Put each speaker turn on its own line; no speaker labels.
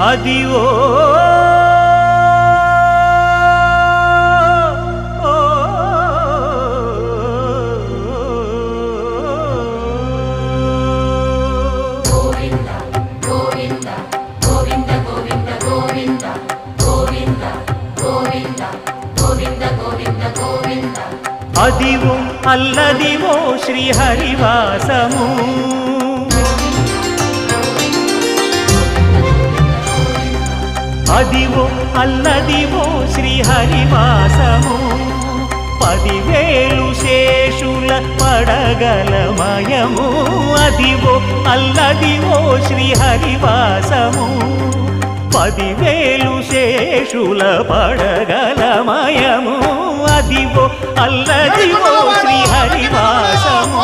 Adivo Adivo Alladivo శ్రీహరివాసము Adivo Alladivo శ్రీహరివాసము 10,000 శేషుల పడగలమయము Adivo Alladivo శ్రీహరివాసము 10,000 శేషుల పడగలమయము Adivo Alladivo శ్రీహరివాసము